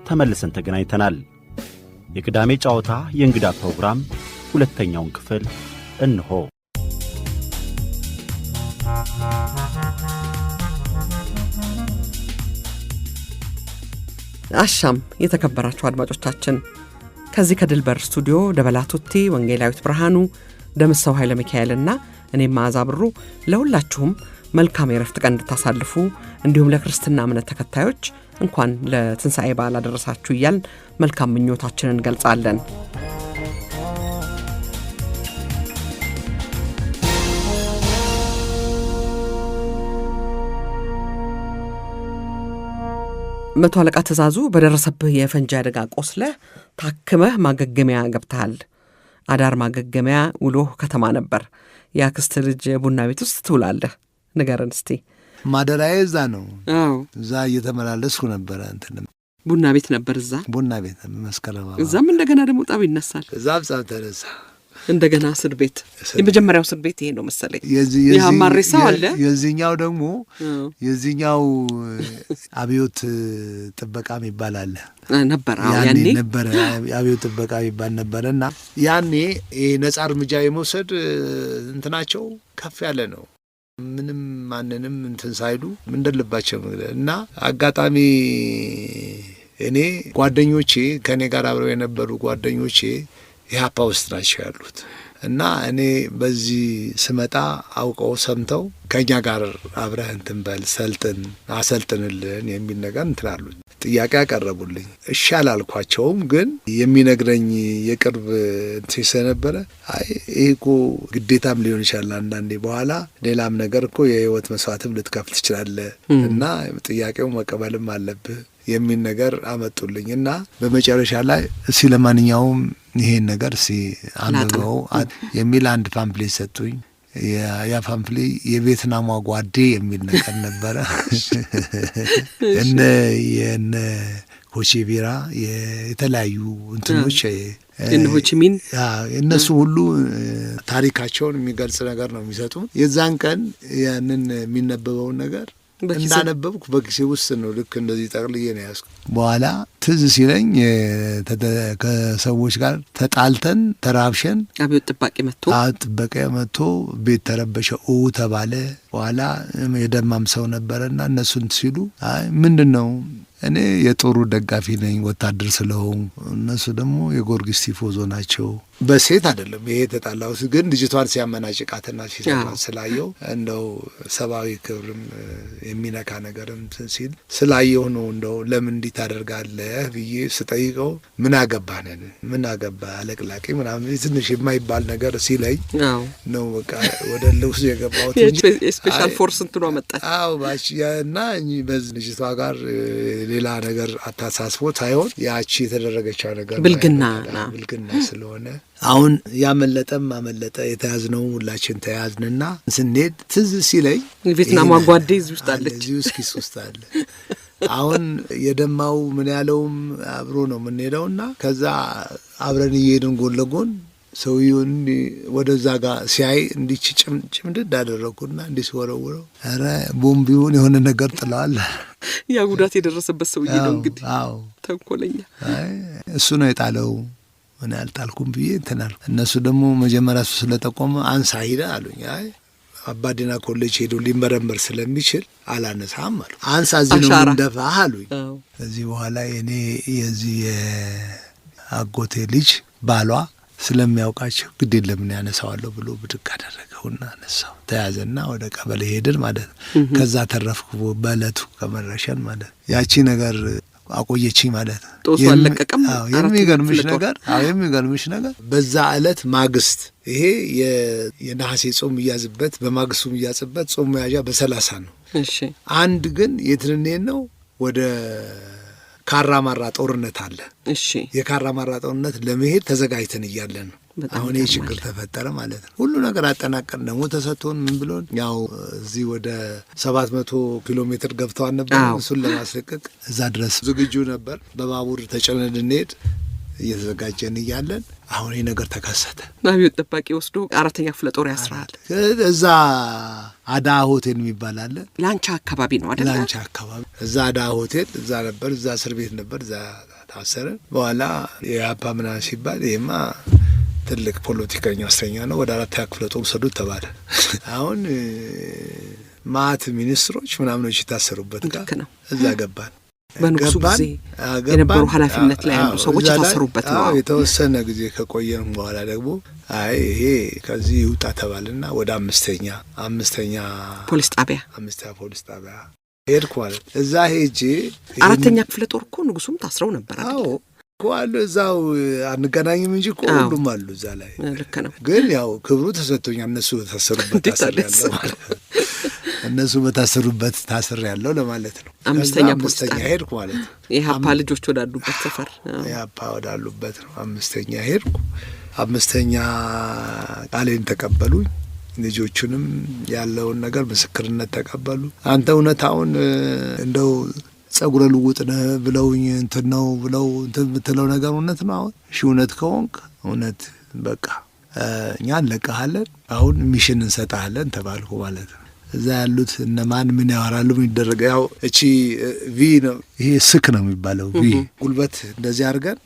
ተመልሰን ተገናኝተናል። የቅዳሜ ጨዋታ የእንግዳ ፕሮግራም ሁለተኛውን ክፍል እንሆ። አሻም የተከበራችሁ አድማጮቻችን ከዚህ ከድልበር ስቱዲዮ ደበላቱቲ ወንጌላዊት ብርሃኑ ደምሰው ኃይለ ሚካኤልና እኔም ማዛብሩ ለሁላችሁም መልካም የረፍት ቀን እንድታሳልፉ እንዲሁም ለክርስትና እምነት ተከታዮች እንኳን ለትንሳኤ በዓል አደረሳችሁ እያልን መልካም ምኞታችንን እንገልጻለን። መቶ አለቃ ትእዛዙ በደረሰብህ የፈንጂ አደጋ ቆስለህ ታክመህ ማገገሚያ ገብተሃል። አዳር ማገገሚያ ውሎህ ከተማ ነበር። የአክስት ልጅ ቡና ቤት ውስጥ ትውላለህ። ንገረን እስቲ። ማደራዬ እዛ ነው። እዛ እየተመላለስኩ ነበረ። ቡና ቤት ነበር እዛ። ቡና ቤት መስከረም። እዛም እንደገና ደግሞ ጣብ ይነሳል። እዛም ጻፍ ተነሳ። እንደገና እስር ቤት። የመጀመሪያው እስር ቤት ይሄ ነው መሰለኝ። የሐማሬሳው አለ። የዚህኛው ደግሞ የዚህኛው አብዮት ጥበቃ የሚባል አለ ነበር። ያኔ ነበር አብዮት ጥበቃ የሚባል ነበርና ያኔ ነጻ እርምጃ የመውሰድ እንትናቸው ከፍ ያለ ነው። ምንም ማንንም እንትን ሳይሉ እንደልባቸው እና አጋጣሚ እኔ ጓደኞቼ ከኔ ጋር አብረው የነበሩ ጓደኞቼ የሀፓ ውስጥ ናቸው ያሉት እና እኔ በዚህ ስመጣ አውቀው ሰምተው ከኛ ጋር አብረህ እንትን በል ሰልጥን አሰልጥንልን የሚል ነገር እንትን አሉኝ። ጥያቄ ያቀረቡልኝ። እሺ አላልኳቸውም። ግን የሚነግረኝ የቅርብ እንትን ስለነበረ አይ ይሄ እኮ ግዴታም ሊሆን ይችላል አንዳንዴ በኋላ ሌላም ነገር እኮ የህይወት መስዋዕትም ልትከፍል ትችላለህ እና ጥያቄው መቀበልም አለብህ የሚል ነገር አመጡልኝ እና በመጨረሻ ላይ እስኪ ለማንኛውም ይሄን ነገር እስኪ አንብበው የሚል አንድ ፓምፕሌት ሰጡኝ። ያ ፓምፕሌት የቬትናሟ ጓዴ የሚል ነገር ነበረ። የነ ሆቺቢራ የተለያዩ እንትኖች ሆቺሚን እነሱ ሁሉ ታሪካቸውን የሚገልጽ ነገር ነው የሚሰጡ። የዛን ቀን ያንን የሚነበበውን ነገር እንዳነበብኩ በኪሴ ውስጥ ነው ልክ እንደዚህ ጠቅልዬ ነው ያዝኩ። በኋላ ትዝ ሲለኝ ከሰዎች ጋር ተጣልተን ተራብሸን አብዮት ጥበቃ መጥቶ ቤት ተረበሸ ተባለ። በኋላ የደማም ሰው ነበረና እነሱን ሲሉ አይ ምንድነው እኔ የጦሩ ደጋፊ ነኝ ወታደር ስለሆን እነሱ ደግሞ የጊዮርጊስ ቲፎዞ ናቸው። በሴት አይደለም ይሄ ተጣላውስ ግን ልጅቷን ሲያመናጭቃትና ሲሰራት ስላየው እንደው ሰብአዊ ክብርም የሚነካ ነገርም ሲል ስላየው ነው እንደው ለምን እንዲህ ታደርጋለህ ብዬ ስጠይቀው ምን አገባ አለቅላቂ ምናምን ትንሽ የማይባል ነገር ሲለኝ ነው በቃ ወደ ልውስ የገባው ስፔሻል ፎርስ እንትኑ መጣች። ባችያና በዚህ ልጅቷ ጋር ሌላ ነገር አታሳስቦ ሳይሆን ያቺ የተደረገችው ነገር ብልግና ስለሆነ አሁን ያመለጠም አመለጠ። የተያዝነው ሁላችን ተያዝንና ስንሄድ ትዝ ሲለኝ ቬትናም ጓዴ ውስጥ አለች ኪስ ውስጥ አለ። አሁን የደማው ምን ያለውም አብሮ ነው የምንሄደውና ከዛ አብረን እየሄድን ጎን ለጎን ሰውየውን ወደዛ ጋር ሲያይ እንዲች ጭምድድ አደረኩና እንዲህ ሲወረውረው ኧረ ቦምቢውን የሆነ ነገር ጥለዋል። ያ ጉዳት የደረሰበት ሰውዬ ነው እንግዲህ። ተንኮለኛ እሱ ነው የጣለው። ምን ያልጣልኩም ብዬ እንትናል። እነሱ ደግሞ መጀመሪያ እሱ ስለጠቆመ አንሳ ሂደ አሉኝ። አይ አባዲና ኮሌጅ ሄዶ ሊመረመር ስለሚችል አላነሳም አሉ። አንሳ እዚህ ነው እንደፋህ አሉኝ። ከዚህ በኋላ እኔ የዚህ የአጎቴ ልጅ ባሏ ስለሚያውቃቸው ግድ ለምን ያነሳዋለሁ ብሎ ብድግ አደረገውና አነሳው። ተያዘና ወደ ቀበሌ ሄድን ማለት ነው። ከዛ ተረፍኩ በእለቱ ከመረሸን ማለት ያቺ ነገር አቆየችኝ ማለት ነው። ጦሱ አለቀቀም። የሚገርምሽ ነገር በዛ እለት ማግስት ይሄ የነሐሴ ጾም ይያዝበት በማግስቱ ይያዝበት ጾም መያዣ በ30 ነው። እሺ አንድ ግን የትንኔን ነው ወደ ካራማራ ጦርነት አለ። እሺ የካራማራ ጦርነት ለመሄድ ተዘጋጅተን እያለን ነው አሁን ይሄ ችግር ተፈጠረ ማለት ነው። ሁሉ ነገር አጠናቀን ደግሞ ተሰጥቶን ምን ብሎን ያው እዚህ ወደ 700 ኪሎ ሜትር ገብተዋል ነበር። እሱን ለማስለቀቅ እዛ ድረስ ዝግጁ ነበር። በባቡር ተጨነን እንሄድ እየተዘጋጀን እያለን አሁን ይሄ ነገር ተከሰተ። አብዮት ጠባቂ ወስዶ 4ኛ ክፍለ ጦር ያስራል። እዛ አዳ ሆቴል የሚባል አለ። ላንቻ አካባቢ ነው አይደል? ላንቻ አካባቢ እዛ አዳ ሆቴል እዛ ነበር። እዛ እስር ቤት ነበር። እዛ ታሰረ። በኋላ የአፓ ምናምን ሲባል ይሄማ ትልቅ ፖለቲከኛ እስረኛ ነው፣ ወደ 4ኛ ክፍለ ጦር ሰዱት ተባለ። አሁን ማት ሚኒስትሮች ምናምኖች የታሰሩበት ጋር እዛ ገባን። በንጉሱ ጊዜ የነበሩ ኃላፊነት ላይ ያሉ ሰዎች የታሰሩበት ነው። የተወሰነ ጊዜ ከቆየን በኋላ ደግሞ አይ ይሄ ከዚህ ይውጣ ተባልና ወደ አምስተኛ ፖሊስ ጣቢያ ሄድኩ ማለት። እዛ ሄጄ 4ኛ ክፍለ ጦር እኮ ንጉሱም ታስረው ነበር አይደል? አሉ እዛው አንገናኝም እንጂ እኮ ሁሉም አሉ እዛ ላይ። ልክ ነው። ግን ያው ክብሩ ተሰጥቶኛል። እነሱ በታሰሩበት ታስሬያለሁ ማለት ነው። እነሱ በታሰሩበት ታስሬያለሁ ለማለት ነው። 5ኛ ሄድኩ ማለት ነው። የሀፓ ልጆች ወዳሉበት ሰፈር የሀፓ ወዳሉበት ነው። 5ኛ ሄድኩ። 5ኛ ቃሌን ተቀበሉኝ። ልጆቹንም ያለውን ነገር ምስክርነት ተቀበሉ። አንተ እውነታውን እንደው ጸጉረ ልውጥ ነህ ብለውኝ እንትን ነው ብለው እንትን የምትለው ነገር እውነት ነው? አሁን እሺ እውነት ከሆንክ እውነት በቃ እኛ እንለቅሃለን፣ አሁን ሚሽን እንሰጥሃለን ተባልኩ ማለት ነው። እዛ ያሉት እነማን ምን ያወራሉ? ምን ይደረገ? ያው እቺ ቪ ነው ይሄ ስክ ነው የሚባለው ቪ ጉልበት እንደዚህ አድርገን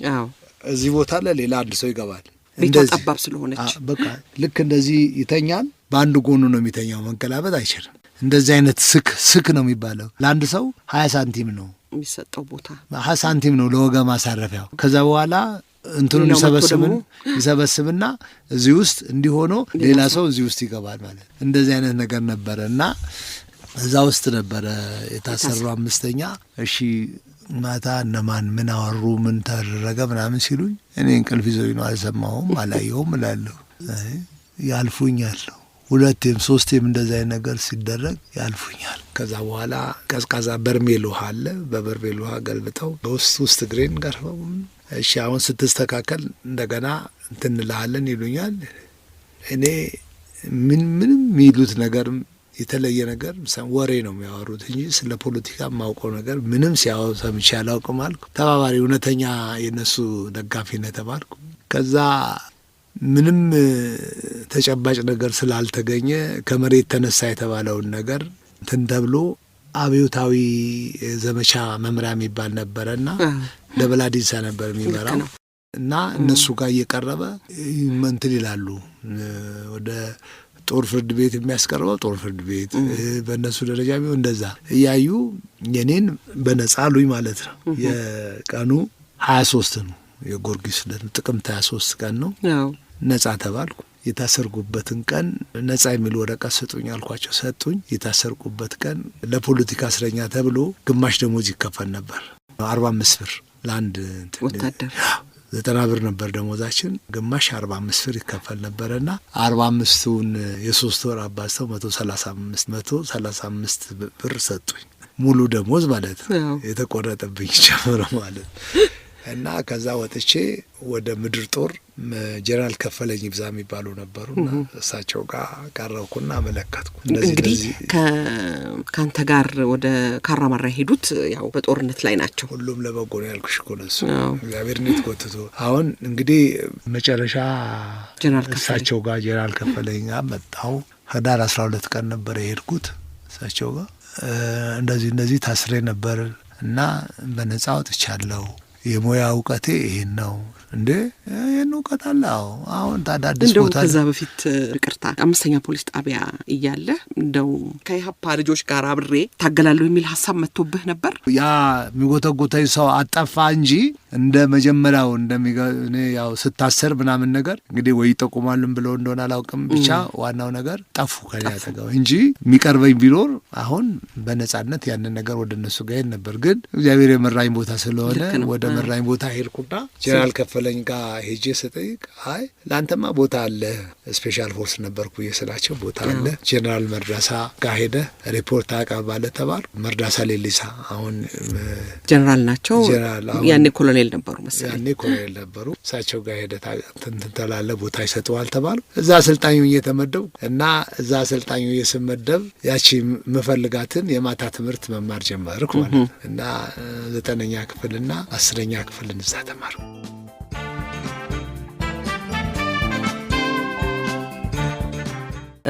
እዚህ ቦታ ላይ ሌላ አንድ ሰው ይገባል። ቤቷ ጠባብ ስለሆነች በቃ ልክ እንደዚህ ይተኛል። በአንድ ጎኑ ነው የሚተኛው፣ መንቀላበት አይችልም። እንደዚህ አይነት ስክ ነው የሚባለው። ለአንድ ሰው 20 ሳንቲም ነው የሚሰጠው ቦታ፣ 20 ሳንቲም ነው ለወገብ ማሳረፊያው። ከዛ በኋላ እንትኑን ይሰበስብና እዚህ ውስጥ እንዲሆኖ ሌላ ሰው እዚህ ውስጥ ይገባል ማለት። እንደዚህ አይነት ነገር ነበረ እና እዛ ውስጥ ነበረ የታሰሩ 5ኛ። እሺ ማታ እነማን ምን አወሩ ምን ተደረገ ምናምን ሲሉኝ እኔ እንቅልፍ ይዞኝ ነው፣ አልሰማሁም አላየሁም እላለሁ። ያልፉኛል 2ም 3ም እንደዚህ አይነት ነገር ሲደረግ ያልፉኛል። ከዛ በኋላ ቀዝቃዛ በርሜል ውሃ አለ። በበርሜል ውሃ ገልብጠው በውስጥ እግሬን ገርፈው እሺ አሁን ስትስተካከል እንደገና እንትን እንልሃለን ይሉኛል። እኔ ምንም የሚሉት ነገር የተለየ ነገር ወሬ ነው የሚያወሩት እንጂ ስለ ፖለቲካ የማውቀው ነገር ምንም ሲያወሩ ሰምቼ አላውቅም አልኩ። ተባባሪ እውነተኛ የነሱ ደጋፊ ነው ተባልኩ። ከዛ ምንም ተጨባጭ ነገር ስላልተገኘ ከመሬት ተነሳ የተባለውን ነገር እንትን ተብሎ አብዮታዊ ዘመቻ መምሪያ የሚባል ነበረና ደበላ ዲንሳ ነበር የሚመራው እና እነሱ ጋር እየቀረበ እንትን ይላሉ። ወደ ጦር ፍርድ ቤት የሚያስቀርበው ጦር ፍርድ ቤት በእነሱ ደረጃ ቢሆን እንደዛ እያዩ የኔን በነጻ አሉኝ ማለት ነው። የቀኑ 23 ነው የጊዮርጊስ ጥቅምት 23 ቀን ነው። ነጻ ተባልኩ። የታሰርኩበትን ቀን ነጻ የሚል ወረቀት ስጡኝ አልኳቸው፣ ሰጡኝ። የታሰርኩበት ቀን ለፖለቲካ እስረኛ ተብሎ ግማሽ ደሞዝ ይከፈል ነበር። 45 ብር ለአንድ ወታደር 90 ብር ነበር ደሞዛችን። ግማሽ 45 ብር ይከፈል ነበርና 45ቱን የ3 ወር አባዝተው 135 ብር ሰጡኝ። ሙሉ ደሞዝ ማለት ነው፣ የተቆረጠብኝ ጨምሮ ማለት እና ከዛ ወጥቼ ወደ ምድር ጦር ጀነራል ከፈለኝ ይብዛ የሚባሉ ነበሩና እሳቸው ጋር ቀረብኩና አመለከትኩ። እንግዲህ ከአንተ ጋር ወደ ካራማራ ሄዱት ያው በጦርነት ላይ ናቸው። ሁሉም ለበጎ ነው ያልኩሽ እኮ ነው። እግዚአብሔር እንዴት ጎትቶ አሁን እንግዲህ መጨረሻ እሳቸው ጋር ጀነራል ከፈለኝ ጋር መጣሁ። ህዳር 12 ቀን ነበር የሄድኩት እሳቸው ጋር። እንደዚህ ታስሬ ነበር እና በነጻ ወጥቻለሁ። የሙያ እውቀቴ ይሄን ነው እንዴ? ይሄን እውቀት አለ። አሁን ታዳድስ ቦታ ከዛ በፊት ይቅርታ 5ኛ ፖሊስ ጣቢያ እያለ እንደው ከኢህአፓ ልጆች ጋር አብሬ ታገላለሁ የሚል ሀሳብ መጥቶብህ ነበር? ያ የሚጎተጎተኝ ሰው አጠፋ እንጂ እንደ መጀመሪያው እኔ ያው ስታሰር ምናምን ነገር እንግዲህ ወይ ይጠቁማሉም ብለው እንደሆነ አላውቅም። ብቻ ዋናው ነገር ጠፉ ከኔ አጠገብ እንጂ የሚቀርበኝ ቢኖር አሁን በነጻነት ያንን ነገር ወደ እነሱ ጋር ነበር። ግን እግዚአብሔር የመራኝ ቦታ ስለሆነ ወደ መራኝ ቦታ ሄድኩና ጀነራል ከፈለኝ ጋር ሄጄ ስጠይቅ አይ ላንተማ ቦታ አለ፣ ስፔሻል ፎርስ ነበርኩ የስላቸው ቦታ አለ፣ ጀነራል መርዳሳ ጋር ሄደ ሪፖርት አቀርባለህ ተባልኩ። መርዳሳ ሌሊሳ አሁን ጀነራል ናቸው። ያኔ ኮሎኔል ነበሩ መሰለኝ። ያኔ ኮሎኔል ነበሩ። እሳቸው ጋር ሄደ ተንተላለ ቦታ ይሰጠዋል ተባልኩ። እዛ አሰልጣኙ እየተመደብኩ እና እዛ አሰልጣኙ እየስመደብ ያቺ መፈልጋትን የማታ ትምህርት መማር ጀመርኩ ማለት እና 9ኛ ክፍልና 10ኛ ክፍልን እዛ ተማርኩ።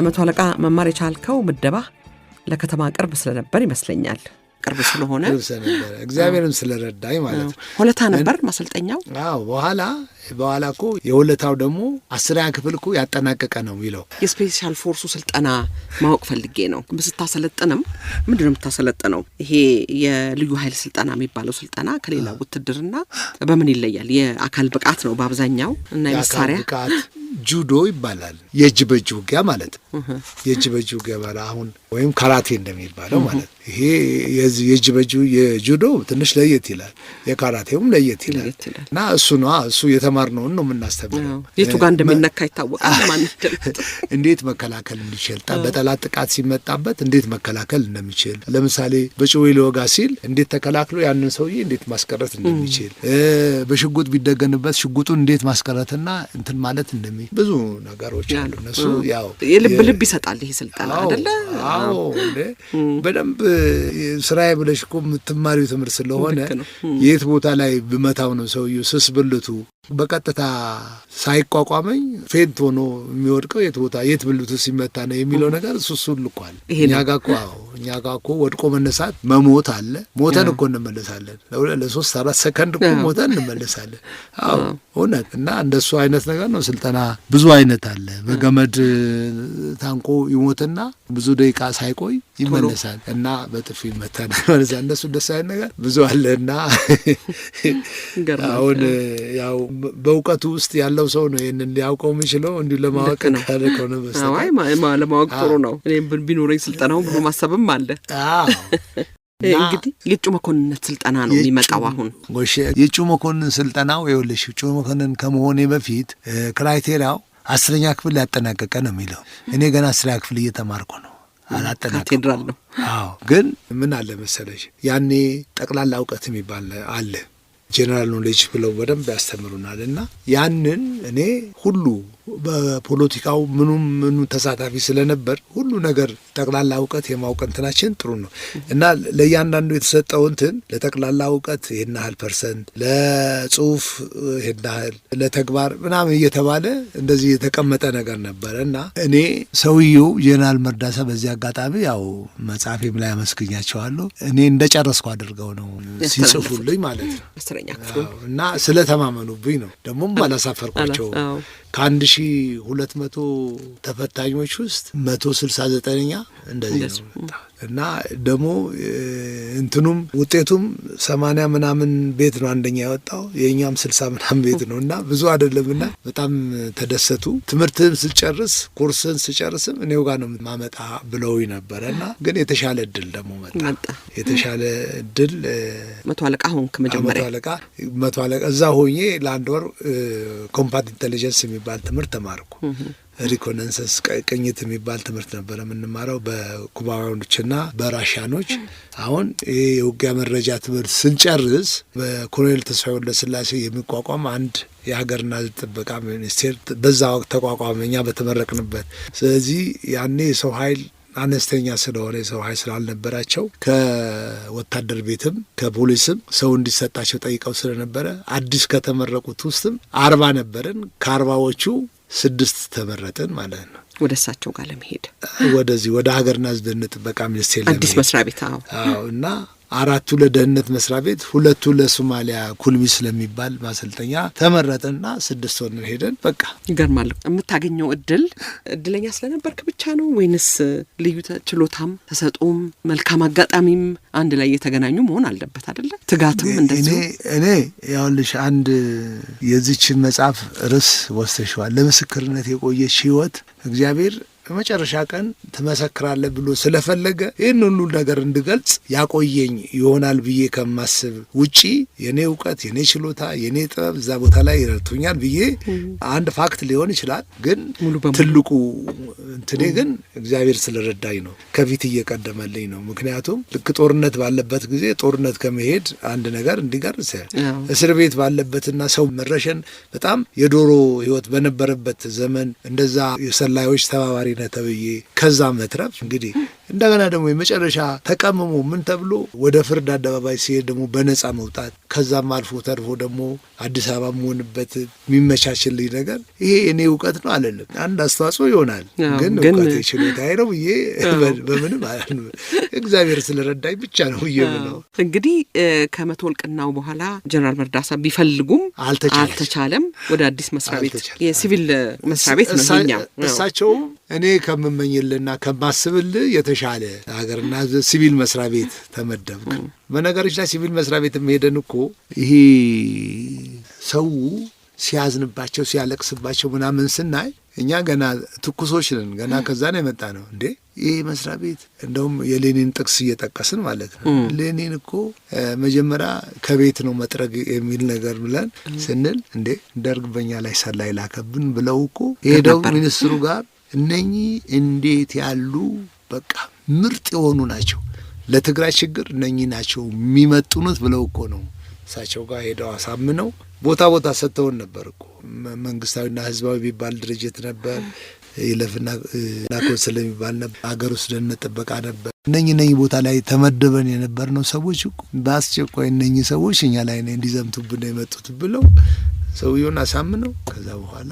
መቶ አለቃ መማር የቻልከው ምደባ ለከተማ ቅርብ ስለነበር ይመስለኛል። ቅርብ ስለሆነ እግዚአብሔርም ስለረዳኝ ማለት ነው። ሆለታ ነበር ማሰልጠኛው። አዎ በኋላ እኮ የሆለታው ደግሞ 10ኛ ክፍል እኮ ያጠናቀቀ ነው የሚለው። የስፔሻል ፎርሱ ስልጠና ማወቅ ፈልጌ ነው። ስታሰለጥንም ምንድነው የምታሰለጥነው? ይሄ የልዩ ኃይል ስልጠና የሚባለው ስልጠና ከሌላ ውትድርና በምን ይለያል? የአካል ብቃት ነው በአብዛኛው እና የመሳሪያ ብቃት ጁዶ ይባላል። የእጅ በእጅ ውጊያ ማለት የእጅ በእጅ ውጊያ ማለት አሁን ወይም ካራቴ እንደሚባለው ማለት ይሄ የእጅ በእጅ የጁዶ ትንሽ ለየት ይላል፣ የካራቴውም ለየት ይላል እና እሱ የተማርነውን ነው የምናስተምረው። የቱ ጋር እንደሚነካ ይታወቃል። ማን እንዴት መከላከል እንዲችል በጠላት ጥቃት ሲመጣበት እንዴት መከላከል እንደሚችል፣ ለምሳሌ በጭዌ ሊወጋ ሲል እንዴት ተከላክሎ ያንን ሰውዬ እንዴት ማስቀረት እንደሚችል፣ በሽጉጥ ቢደገንበት ሽጉጡን እንዴት ማስቀረትና እንትን ማለት እንደሚ ብዙ ነገሮች አሉ። እነሱ ያው ልብ ይሰጣል ይሄ ስልጠና አይደለ? አዎ በደንብ ስራዬ ብለሽ እኮ የምትማሪው ትምህርት ስለሆነ የት ቦታ ላይ ብመታው ነው ሰውዬው ስስ ብልቱ በቀጥታ ሳይቋቋመኝ ፌንት ሆኖ የሚወድቀው የት ብልቱ ሲመታ ነው የሚለው ነገር እሱ ልኳል። እኛ ጋር እኮ ወድቆ መነሳት መሞት አለ። ሞተን እኮ እንመለሳለን። ለ3-4 ሰከንድ እኮ ሞተን እንመለሳለን። አዎ እውነት። እና እንደሱ አይነት ነገር ነው ስልጠና። ብዙ አይነት አለ። በገመድ ታንቆ ይሞትና ብዙ ደቂቃ ሳይቆይ ይመለሳል እና በጥፊ ይመታል ማለት ነው። እንደሱ ደስ አይነት ነገር ብዙ አለ እና አሁን ያው በእውቀቱ ውስጥ ያለው ሰው ነው ይሄንን ሊያውቀው የሚችለው። እንዲሁ ለማወቅ ካለከው ነው በስተቀር አይ ለማወቅ ጥሩ ነው። እኔም ቢኖረኝ ስልጠናው ብሎ ማሰብም አለ። እንግዲህ የእጩ መኮንንነት ስልጠና ነው የሚመጣው አሁን። የእጩ መኮንን ስልጠናው ይኸውልሽ እጩ መኮንን ከመሆኔ በፊት ክራይቴሪያው 10ኛ ክፍል ያጠናቀቀ ነው የሚለው። እኔ ገና 10ኛ ክፍል እየተማርኩ ነው፣ አላጠናቀቅኩም። ካቴድራል ነው። አዎ ግን ምን አለ መሰለሽ ያኔ ጠቅላላ እውቀት የሚባል አለ፣ ጄነራል ኖሌጅ ብለው በደንብ ያስተምሩናል። እና ያንን እኔ ሁሉ በፖለቲካው ምኑ ተሳታፊ ስለነበር ሁሉ ነገር ጠቅላላ እውቀት የማውቅ እንትናችን ጥሩ ነው እና ለእያንዳንዱ የተሰጠው እንትን ለጠቅላላ እውቀት ይሄን ያህል ፐርሰንት፣ ለጽሁፍ ይሄን ያህል፣ ለተግባር ምናምን እየተባለ እንደዚህ የተቀመጠ ነገር ነበረ እና እኔ ሰውየው ጄነራል መርዳሳ በዚህ አጋጣሚ ያው መጽሐፌም ላይ አመስግኛቸዋለሁ። እኔ እንደጨረስኩ አድርገው ነው ሲጽፉልኝ ማለት ነው እና ስለተማመኑብኝ ነው። ደግሞም አላሳፈርኳቸው። ከ1200 ተፈታኞች ውስጥ 169ኛ እንደዚህ ነው እና ደግሞ እንትኑም ውጤቱም 80 ምናምን ቤት ነው አንደኛ ያወጣው፣ የኛም 60 ምናምን ቤት ነው እና ብዙ አይደለምና በጣም ተደሰቱ። ትምህርትን ስጨርስ ኮርስን ስጨርስም እኔው ጋር ነው ማመጣ ብለውኝ ነበረና ግን የተሻለ እድል ደግሞ መጣ። የተሻለ እድል መቶ አለቃ ሆንክ። መጀመሪያ መቶ አለቃ እዛ ሆኜ ለአንድ ወር ኮምፓት ኢንተለጀንስ የሚባል ትምህርት ተማርኩ። ሪኮነንሰንስ ቅኝት የሚባል ትምህርት ነበረ የምንማረው በኩባውያኖችና በራሻኖች። አሁን ይሄ የውጊያ መረጃ ትምህርት ስንጨርስ በኮሎኔል ተስፋዬ ወልደስላሴ የሚቋቋም አንድ የሀገርና ሕዝብ ጥበቃ ሚኒስቴር በዛ ወቅት ተቋቋመ፣ እኛ በተመረቅንበት። ስለዚህ ያኔ የሰው ኃይል አነስተኛ ስለሆነ የሰው ኃይል ስላልነበራቸው ከወታደር ቤትም ከፖሊስም ሰው እንዲሰጣቸው ጠይቀው ስለነበረ አዲስ ከተመረቁት ውስጥም 40 ነበርን። ከ40ዎቹ 6 ተመረጥን ማለት ነው። ወደ እሳቸው ጋር ለመሄድ ወደዚህ ወደ ሀገርና ሕዝብ ጥበቃ ሚኒስቴር አዲስ መስሪያ ቤት። አዎ እና 4ቱ ለደህንነት መስሪያ ቤት፣ 2ቱ ለሶማሊያ ኩልሚ ስለሚባል ማሰልጠኛ ተመረጥንና 6 ሆነን ሄደን በቃ። ይገርማል። የምታገኘው እድለኛ ስለነበርክ ብቻ ነው ወይንስ ልዩ ችሎታም ተሰጦም መልካም አጋጣሚም አንድ ላይ የተገናኙ መሆን አለበት አይደለ? ትጋትም እንደዚህ። እኔ ያውልሽ አንድ የዚችን መጽሐፍ ርዕስ ወስደሽዋል። ለምስክርነት የቆየች ህይወት እግዚአብሔር በመጨረሻ ቀን ትመሰክራለህ ብሎ ስለፈለገ ይህን ሁሉ ነገር እንድገልጽ ያቆየኝ ይሆናል ብዬ ከማስብ ውጪ የኔ እውቀት፣ የኔ ችሎታ፣ የኔ ጥበብ እዛ ቦታ ላይ ይረድቶኛል ብዬ አንድ ፋክት ሊሆን ይችላል። ግን ትልቁ እንትኔ ግን እግዚአብሔር ስለረዳኝ ነው፣ ከፊት እየቀደመልኝ ነው። ምክንያቱም ልክ ጦርነት ባለበት ጊዜ ጦርነት ከመሄድ አንድ ነገር እንዲገርስ እስር ቤት ባለበትና ሰው መረሸን በጣም የዶሮ ህይወት በነበረበት ዘመን እንደዛ የሰላዮች ተባባሪ ተብዬ ከዛ መትረፍ እንግዲህ እንደገና ደግሞ የመጨረሻ ተቀምሞ ምን ተብሎ ወደ ፍርድ አደባባይ ሲሄድ ደግሞ በነጻ መውጣት ከዛም አልፎ ተርፎ ደግሞ አዲስ አበባ መሆንበት የሚመቻችልኝ ነገር ይሄ እኔ እውቀት ነው አይደለም። አንድ አስተዋጽኦ ይሆናል፣ ግን እውቀት ችሎታዬ ነው ብዬ በምንም እግዚአብሔር ስለረዳኝ ብቻ ነው ብዬ ነው። እንግዲህ ከመቶ ወልቅናው በኋላ ጀነራል መርዳሳ ቢፈልጉም አልተቻለም። ወደ አዲስ መስሪያ ቤት የሲቪል መስሪያ ቤት ነው ይኛ እሳቸውም እኔ ከምመኝልና ከማስብልህ የተሻለ ሀገርና ሲቪል መስሪያ ቤት ተመደብክ። በነገሮች ላይ ሲቪል መስሪያ ቤት ሄደን እኮ ይሄ ሰው ሲያዝንባቸው ሲያለቅስባቸው ምናምን ስናይ እኛ ገና ትኩሶች ነን። ገና ከዛ ነው የመጣ ነው እንዴ ይህ መስሪያ ቤት። እንደውም የሌኒን ጥቅስ እየጠቀስን ማለት ነው። ሌኒን እኮ መጀመሪያ ከቤት ነው መጥረግ የሚል ነገር ብለን ስንል እንዴ ደርግ በኛ ላይ ሰላይ ላከብን ብለው እኮ ሄደው ሚኒስትሩ ጋር እነኚህ እንዴት ያሉ በቃ ምርጥ የሆኑ ናቸው፣ ለትግራይ ችግር እነኚህ ናቸው የሚመጡኑት ብለው እኮ ነው እሳቸው ጋር ሄደው አሳምነው ቦታ ሰጥተውን ነበር እኮ። መንግስታዊና ህዝባዊ የሚባል ድርጅት ነበር፣ ይለፍና ኮንስል የሚባል ነበር፣ ሀገር ውስጥ ደህንነት ጥበቃ ነበር። እነኚህ ቦታ ላይ ተመደበን የነበርነው ሰዎች እኮ በአስቸኳይ እነኚህ ሰዎች እኛ ላይ እንዲዘምቱብን የመጡት ብለው ሰውየውን አሳምነው ከዛ በኋላ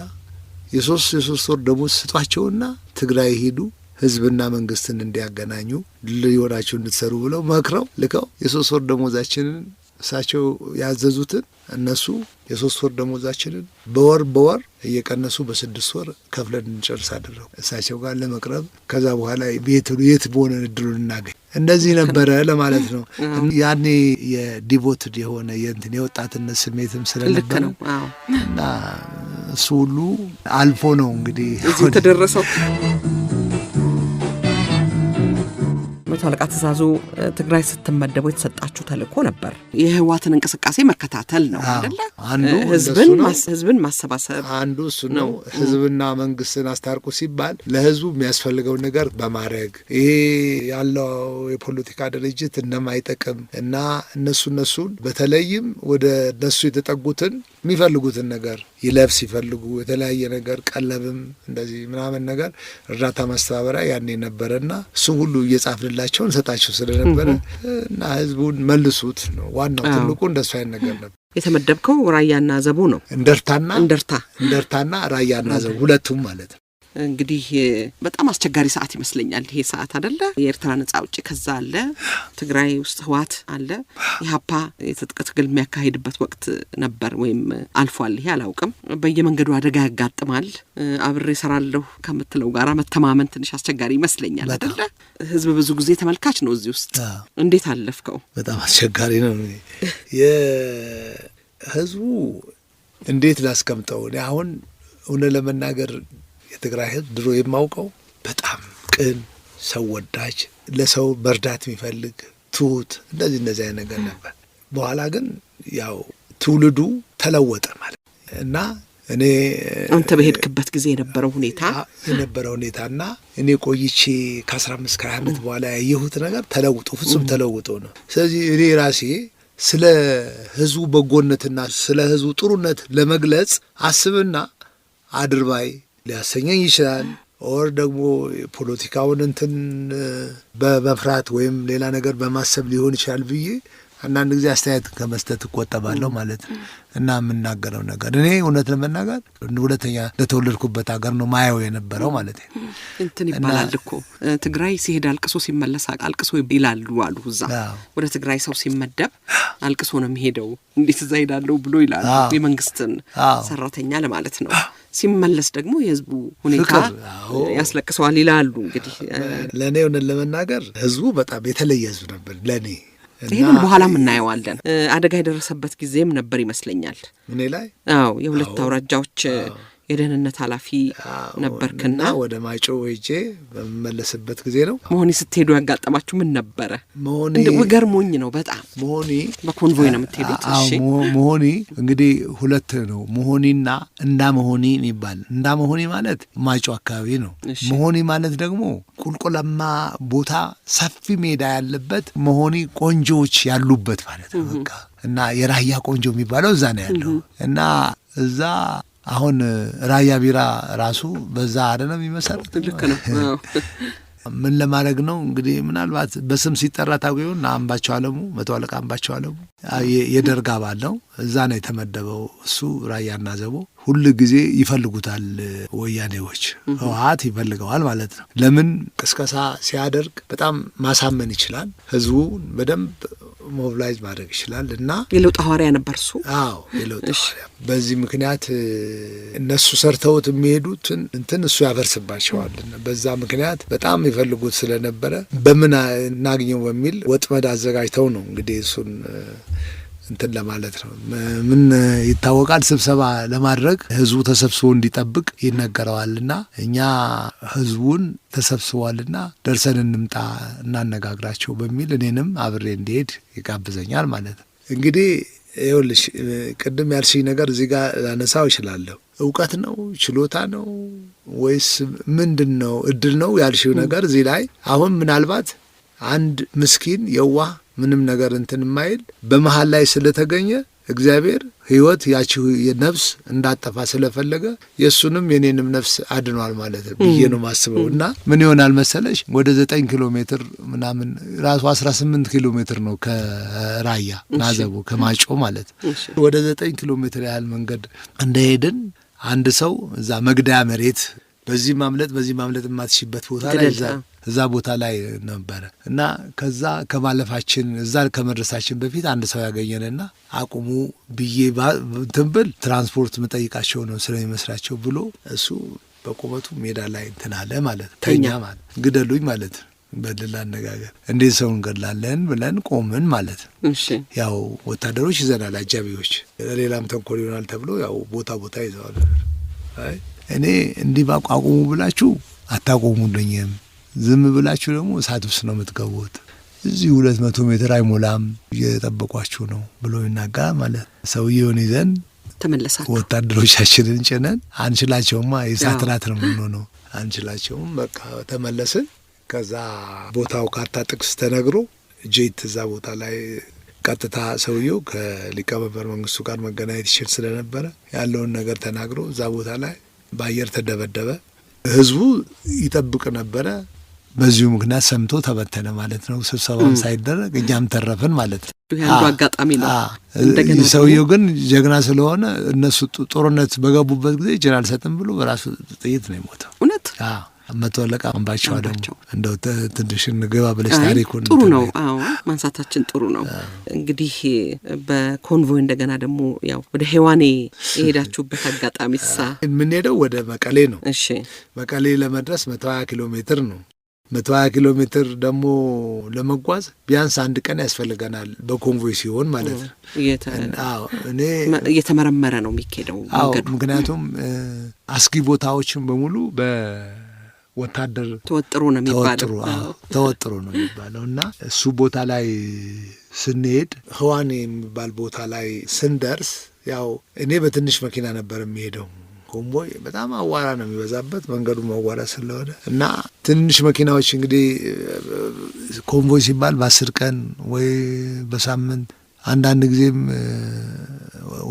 የሶስት ወር ደሞዝ ስጧቸውና ትግራይ ሄዱ ህዝብና መንግስትን እንዲያገናኙ ሊሆናቸው እንድትሰሩ ብለው መክረው ልከው የሶስት ወር ደሞዛችንን እሳቸው ያዘዙትን እነሱ የሶስት ወር ደሞዛችንን በወር እየቀነሱ በ6 ወር ከፍለን እንጨርስ አደረጉ እሳቸው ጋር ለመቅረብ። ከዛ በኋላ የት በሆነ እድሉን እናገኝ እንደዚህ ነበረ ለማለት ነው። ያኔ የዲቮትድ የሆነ የወጣትነት ስሜትም ስለነበረ እና እሱ ሁሉ አልፎ ነው እንግዲህ እዚህ ተደረሰው። መቶ አለቃ ትእዛዙ ትግራይ ስትመደቡ የተሰጣችሁ ተልእኮ ነበር የህወሓትን እንቅስቃሴ መከታተል ነው አይደለ? አንዱ ህዝብን ማሰባሰብ አንዱ እሱ ነው። ህዝብና መንግስትን አስታርቁ ሲባል ለህዝቡ የሚያስፈልገው ነገር በማድረግ ይሄ ያለው የፖለቲካ ድርጅት እንደማይጠቅም እና እነሱን በተለይም ወደ እነሱ የተጠጉትን የሚፈልጉትን ነገር ይለብስ ይፈልጉ የተለያየ ነገር ቀለብም እንደዚህ ምናምን ነገር እርዳታ ማስተባበሪያ ያኔ ነበረና እሱ ሁሉ እየጻፍንላቸው እንሰጣቸው ስለነበረ እና ህዝቡን መልሱት ነው ዋናው ትልቁ እንደሱ አይነት ነገር ነበር። የተመደብከው ራያና ዘቡ ነው። እንደርታና ራያና ዘቡ ሁለቱም ማለት ነው። እንግዲህ በጣም አስቸጋሪ ሰዓት ይመስለኛል ይሄ ሰዓት አይደለ? የኤርትራ ነጻ አውጪ ከዛ አለ፣ ትግራይ ውስጥ ህወሓት አለ፣ ኢህአፓ የትጥቅ ትግል የሚያካሂድበት ወቅት ነበር ወይም አልፏል። ይሄ አላውቅም። በየመንገዱ አደጋ ያጋጥማል። አብሬ እሰራለሁ ከምትለው ጋራ መተማመን ትንሽ አስቸጋሪ ይመስለኛል አይደለ? ህዝብ ብዙ ጊዜ ተመልካች ነው እዚህ ውስጥ። እንዴት አለፍከው? በጣም አስቸጋሪ ነው። የህዝቡ እንዴት ላስቀምጠው? አሁን እውነት ለመናገር የትግራይ ህዝብ ድሮ የማውቀው በጣም ቅን፣ ሰው ወዳጅ፣ ለሰው መርዳት የሚፈልግ ትሁት፣ እንደዚህ አይነት ነገር ነበር። በኋላ ግን ያው ትውልዱ ተለወጠ ማለት እና እኔ አንተ በሄድክበት ጊዜ የነበረው ሁኔታና እኔ ቆይቼ ከ15 ከ20 ዓመት በኋላ ያየሁት ነገር ፍጹም ተለውጦ ነው። ስለዚህ እኔ ራሴ ስለ ህዝቡ በጎነትና ስለ ህዝቡ ጥሩነት ለመግለጽ አስብና አድርባይ ሊያሰኘኝ ይችላል። ኦር ደግሞ ፖለቲካውን እንትን በመፍራት ወይም ሌላ ነገር በማሰብ ሊሆን ይችላል ብዬ አንዳንድ ጊዜ አስተያየት ከመስጠት እቆጠባለሁ ማለት ነው። እና የምናገረው ነገር እኔ እውነት ለመናገር ሁለተኛ ለተወለድኩበት ሀገር ነው ማየው የነበረው ማለት ነው። እንትን ይባላል እኮ ትግራይ ሲሄድ አልቅሶ ሲመለስ አልቅሶ ይላሉ አሉ። እዛ ወደ ትግራይ ሰው ሲመደብ አልቅሶ ነው የሚሄደው፣ እንዴት እዛ ሄዳለሁ ብሎ ይላሉ። የመንግስትን ሰራተኛ ለማለት ነው። ሲመለስ ደግሞ የህዝቡ ሁኔታ ያስለቅሰዋል ይላሉ። እንግዲህ ለእኔ እውነት ለመናገር ህዝቡ በጣም የተለየ ህዝብ ነበር ለእኔ። ይህንን በኋላም እናየዋለን። አደጋ የደረሰበት ጊዜም ነበር ይመስለኛል እኔ ላይ። አዎ የሁለት አውራጃዎች የደህንነት ኃላፊ ነበርክና ወደ ማይጮ ሄጄ በመመለስበት ጊዜ ነው። መሆኒ ስትሄዱ ያጋጠማችሁ ምን ነበረ? ገርሞኝ ነው በጣም። መሆኒ በኮንቮይ ነው የምትሄዱት? እሺ መሆኒ እንግዲህ ሁለት ነው። መሆኒና እንዳመሆኒ የሚባል እንዳመሆኒ ማለት ማይጮ አካባቢ ነው። መሆኒ ማለት ደግሞ ቁልቁለማ ቦታ ሰፊ ሜዳ ያለበት መሆኒ ቆንጆዎች ያሉበት ማለት ነው። በቃ እና የራያ ቆንጆ የሚባለው እዛ ነው ያለው እና እዛ አሁን ራያ ቢራ ራሱ በዛ አይደለም የሚመሰረት። ልክ ነው። ምን ለማድረግ ነው እንግዲህ ምናልባት በስም ሲጠራ ታውቂው አምባቸው አለሙ መቶ አለቃ አምባቸው አለሙ የደርግ አባል ነው። እዛ ነው የተመደበው። እሱ ራያና ዘቦ ሁሉ ጊዜ ይፈልጉታል ወያኔዎች፣ ህወሓት ይፈልገዋል ማለት ነው። ለምን ቅስቀሳ ሲያደርግ በጣም ማሳመን ይችላል፣ ህዝቡን በደንብ ሞቢላይዝ ማድረግ ይችላል እና የለውጥ ሐዋርያ ነበር እሱ። አዎ የለውጥ ሐዋርያ። በዚህ ምክንያት እነሱ ሰርተውት የሚሄዱትን እንትን እሱ ያፈርስባቸዋል። በዛ ምክንያት በጣም ይፈልጉት ስለነበረ በምን እናግኘው በሚል ወጥመድ አዘጋጅተው ነው እንግዲህ እሱን እንትን ለማለት ነው። ምን ይታወቃል፣ ስብሰባ ለማድረግ ህዝቡ ተሰብስቦ እንዲጠብቅ ይነገረዋልና እኛ ህዝቡን ተሰብስቧልና ደርሰን እንምጣ እናነጋግራቸው በሚል እኔንም አብሬ እንዲሄድ ይጋብዘኛል ማለት ነው። እንግዲህ ይኸውልሽ ቅድም ያልሽኝ ነገር እዚህ ጋር ላነሳው እችላለሁ። እውቀት ነው ችሎታ ነው ወይስ ምንድን ነው እድል ነው ያልሽው ነገር እዚህ ላይ አሁን ምናልባት አንድ ምስኪን የዋህ ምንም ነገር እንትን የማይል በመሃል ላይ ስለተገኘ እግዚአብሔር ህይወት ያቺ ነፍስ እንዳጠፋ ስለፈለገ የሱንም የኔንም ነፍስ አድኗል ማለት ነው ብዬ ነው ማስበው። እና ምን ይሆናል መሰለሽ ወደ 9 ኪሎ ሜትር ምናምን ራሱ 18 ኪሎ ሜትር ነው ከራያ ናዘቡ ከማጮ ማለት ወደ 9 ኪሎ ሜትር ያህል መንገድ እንደሄድን አንድ ሰው እዛ መግደያ መሬት በዚህ ማምለጥ የማትሽበት ቦታ ላይ እዛ ቦታ ላይ ነበረ እና ከዛ ከማለፋችን እዛ ከመድረሳችን በፊት አንድ ሰው ያገኘንና አቁሙ ብዬ ትንብል ትራንስፖርት መጠይቃቸው ነው ስለሚመስላቸው ብሎ እሱ በቁመቱ ሜዳ ላይ እንትን አለ ማለት ተኛ ማለት ግደሉኝ ማለት በሌላ አነጋገር እንዴት ሰው እንገድላለን ብለን ቆምን ማለት እሺ ያው ወታደሮች ይዘናል አጃቢዎች ለሌላም ተንኮል ይሆናል ተብሎ ያው ቦታ ይዘዋል። አይ እኔ እንዲህ ባቋቁሙ ብላችሁ አታቆሙልኝም፣ ዝም ብላችሁ ደግሞ እሳት ውስጥ ነው የምትገቡት፣ እዚህ 200 ሜትር አይሞላም እየጠበቋችሁ ነው ብሎ ይናገራል ማለት። ሰውየውን ይዘን ተመለሳችሁ። ወታደሮቻችንን ጭነን አንችላቸውማ የእሳት ራት ነው የምንሆነው፣ አንችላቸውም በቃ ተመለስን። ከዛ ቦታው ካርታ ጥቅስ ተነግሮ ጄት እዛ ቦታ ላይ ቀጥታ ሰውየው ከሊቀመንበር መንግስቱ ጋር መገናኘት ይችል ስለነበረ ያለውን ነገር ተናግሮ እዛ ቦታ ላይ በአየር ተደበደበ። ህዝቡ ይጠብቅ ነበረ። በዚሁ ምክንያት ሰምቶ ተበተነ ማለት ነው። ስብሰባውን ሳይደረግ እኛም ተረፍን ማለት ነው። አንዱ አጋጣሚ ነው። እንደገና ሰውየው ግን ጀግና ስለሆነ እነሱ ጦርነት በገቡበት ጊዜ እጅን አልሰጥም ብሎ በራሱ ጥይት ነው የሞተው። እውነት መቶ አለቃ አምባቸው ደግሞ እንደው ትንሽ ንገባ ብለሽ ታሪኩን ጥሩ ነው። አዎ ማንሳታችን ጥሩ ነው። እንግዲህ በኮንቮይ እንደገና ደግሞ ያው ወደ ሄዋኔ የሄዳችሁበት አጋጣሚ የምንሄደው ወደ መቀሌ ነው። እሺ መቀሌ ለመድረስ 120 ኪሎ ሜትር ነው። 120 ኪሎ ሜትር ደግሞ ለመጓዝ ቢያንስ አንድ ቀን ያስፈልገናል በኮንቮይ ሲሆን ማለት ነው። እኔ እየተመረመረ ነው የሚካሄደው መንገዱ። ምክንያቱም አስጊ ቦታዎችን በሙሉ ወታደር ተወጥሮ ነው የሚባለው እና እሱ ቦታ ላይ ስንሄድ ህዋኔ የሚባል ቦታ ላይ ስንደርስ ያው እኔ በትንሽ መኪና ነበር የሚሄደው። ኮንቮይ በጣም አዋራ ነው የሚበዛበት መንገዱ አዋራ ስለሆነ እና ትንሽ መኪናዎች እንግዲህ ኮንቮይ ሲባል በ10 ቀን ወይ በሳምንት አንዳንድ ጊዜም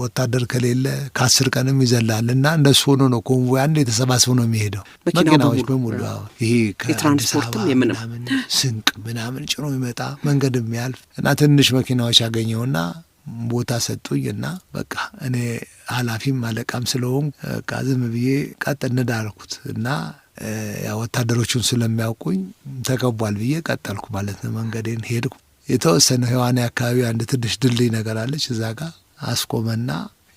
ወታደር ከሌለ ከ10 ቀንም ይዘላል እና እንደሱ ሆኖ ነው ኮንቮይ አንድ የተሰባሰበ ነው የሚሄደው መኪናዎች በሙሉ ይሄ ከትራንስፖርትም የምንም ስንቅ ምናምን ጭኖ ይመጣ መንገድ የሚያልፍ እና ትንሽ መኪናዎች ያገኘውና ቦታ ሰጡኝና በቃ እኔ ኃላፊም አለቃም ስለሆን በቃ ዝም ብዬ ቀጥ እንዳልኩት እና ያ ወታደሮቹን ስለሚያውቁኝ ተቀቧል ብዬ ቀጠልኩ ማለት ነው። መንገዴን ሄድኩ። የተወሰነ ህዋኔ አካባቢ አንድ ትንሽ ድልድይ ነገር አለች። እዛ ጋር አስቆመና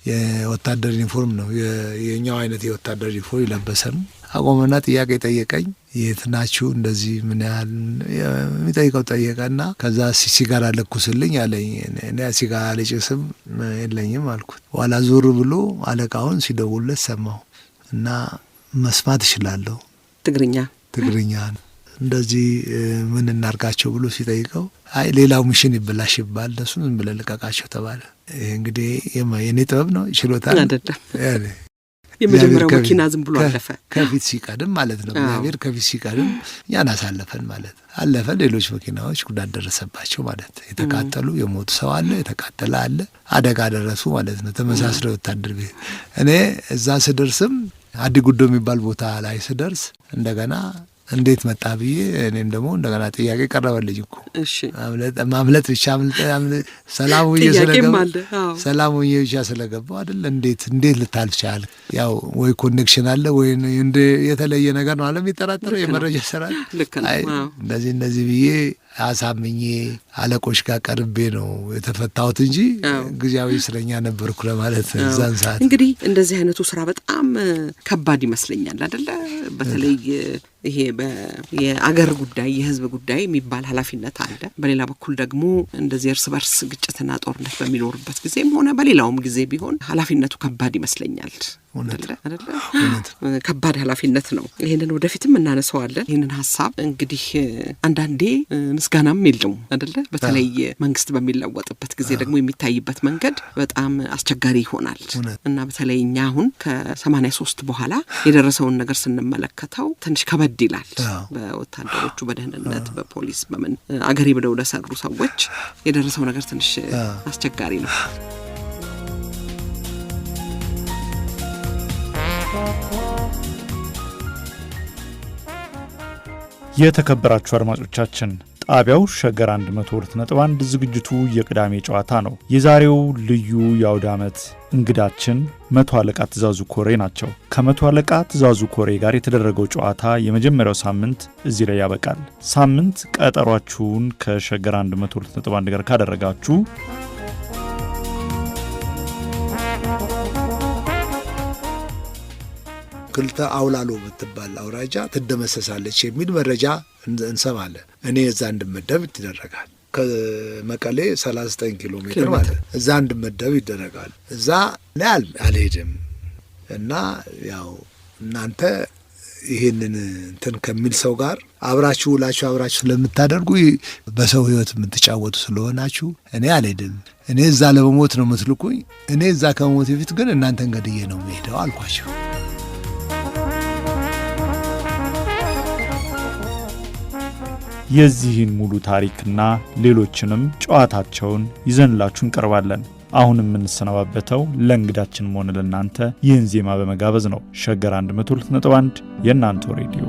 የወታደር ዩኒፎርም ነው የኛው አይነት የወታደር ዩኒፎርም ይለበሰን አቆመና ጥያቄ ጠየቀኝ። የት ናችሁ እንደዚህ ምን ያህል የሚጠይቀው ጠየቀና ከዛ ሲጋራ ለኩስልኝ አለኝ። እኔ ሲጋራ ልጭስም የለኝም አልኩት። ኋላ ዞር ብሎ አለቃውን ሲደውልለት ሰማሁ እና መስማት እችላለሁ ትግርኛ እንደዚህ ምን እናርጋቸው ብሎ ሲጠይቀው አይ ሌላው ሚሽን ይበላሽ ይባል እነሱን ዝም ብለህ ልቀቃቸው ተባለ። እንግዲህ የኔ ጥበብ ነው ችሎታ አይደለም። የመጀመሪያው መኪና ዝም ብሎ ከፊት ሲቀድም ማለት ነው። እግዚአብሔር ከፊት ሲቀድም ያን አሳለፈን ማለት አለፈ። ሌሎች መኪናዎች ጉዳት ደረሰባቸው ማለት የተቃጠሉ የሞቱ ሰው አለ፣ የተቃጠለ አለ፣ አደጋ ደረሱ ማለት ነው። ተመሳስለ ወታደር ቤት እኔ እዛ ስደርስም አዲ ጉዶ የሚባል ቦታ ላይ ስደርስ እንደገና እንዴት መጣ ብዬ እኔም ደግሞ እንደገና ጥያቄ ቀረበልኝ እኮ እሺ ማምለጥ ብቻ ሰላም ሆኜ ብቻ ስለገባው አይደል እንዴት ልታልፍ ቻልክ? ያው ወይ ኮኔክሽን አለ ወይ የተለየ ነገር ነው አለም ይጠራጠረው የመረጃ ስራ እንደዚህ ብዬ አሳምኜ አለቆች ጋር ቀርቤ ነው የተፈታሁት እንጂ ግዚያዊ እስረኛ ነበርኩ ለማለት እዛን ሰዓት። እንግዲህ እንደዚህ አይነቱ ስራ በጣም ከባድ ይመስለኛል አይደለ? በተለይ ይሄ የአገር ጉዳይ የህዝብ ጉዳይ የሚባል ኃላፊነት አለ። በሌላ በኩል ደግሞ እንደዚህ እርስ በርስ ግጭትና ጦርነት በሚኖርበት ጊዜም ሆነ በሌላውም ጊዜ ቢሆን ኃላፊነቱ ከባድ ይመስለኛል አይደለ? ከባድ ኃላፊነት ነው። ይሄንን ወደፊትም እናነሳዋለን ይሄንን ሐሳብ። እንግዲህ አንዳንዴ ምስጋናም የለም አይደለ? በተለይ መንግስት በሚለወጥበት ጊዜ ደግሞ የሚታይበት መንገድ በጣም አስቸጋሪ ይሆናል እና በተለይ እኛ አሁን ከ83 በኋላ የደረሰውን ነገር ስንመለከተው ትንሽ ከበድ ይላል። በወታደሮቹ በደህንነት በፖሊስ በምን አገሬ ብለው ለሰሩ ሰዎች የደረሰው ነገር ትንሽ አስቸጋሪ ነው። የተከበራችሁ አድማጮቻችን ጣቢያው ሸገር 102.1 ዝግጅቱ የቅዳሜ ጨዋታ ነው። የዛሬው ልዩ የአውደ ዓመት እንግዳችን መቶ አለቃ ትእዛዙ ኮሬ ናቸው። ከመቶ አለቃ ትእዛዙ ኮሬ ጋር የተደረገው ጨዋታ የመጀመሪያው ሳምንት እዚህ ላይ ያበቃል። ሳምንት ቀጠሯችሁን ከሸገር 102.1 ጋር ካደረጋችሁ ክልተ አውላሎ የምትባል አውራጃ ትደመሰሳለች የሚል መረጃ እንሰማለን። እኔ እዛ እንድመደብ ይደረጋል። ከመቀሌ 39 ኪሎ ሜትር ማለት እዛ እንድመደብ ይደረጋል። እዛ ላይ አልሄድም እና ያው እናንተ ይሄንን እንትን ከሚል ሰው ጋር አብራችሁ ውላችሁ አብራችሁ ስለምታደርጉ በሰው ህይወት የምትጫወቱ ስለሆናችሁ እኔ አልሄድም። እኔ እዛ ለመሞት ነው የምትልኩኝ። እኔ እዛ ከመሞት በፊት ግን እናንተን ገድዬ ነው የምሄደው አልኳቸው። የዚህን ሙሉ ታሪክና ሌሎችንም ጨዋታቸውን ይዘንላችሁ እንቀርባለን። አሁን የምንሰናባበተው ለእንግዳችን ሆነ ለእናንተ ይህን ዜማ በመጋበዝ ነው። ሸገር 102.1 የእናንተው ሬዲዮ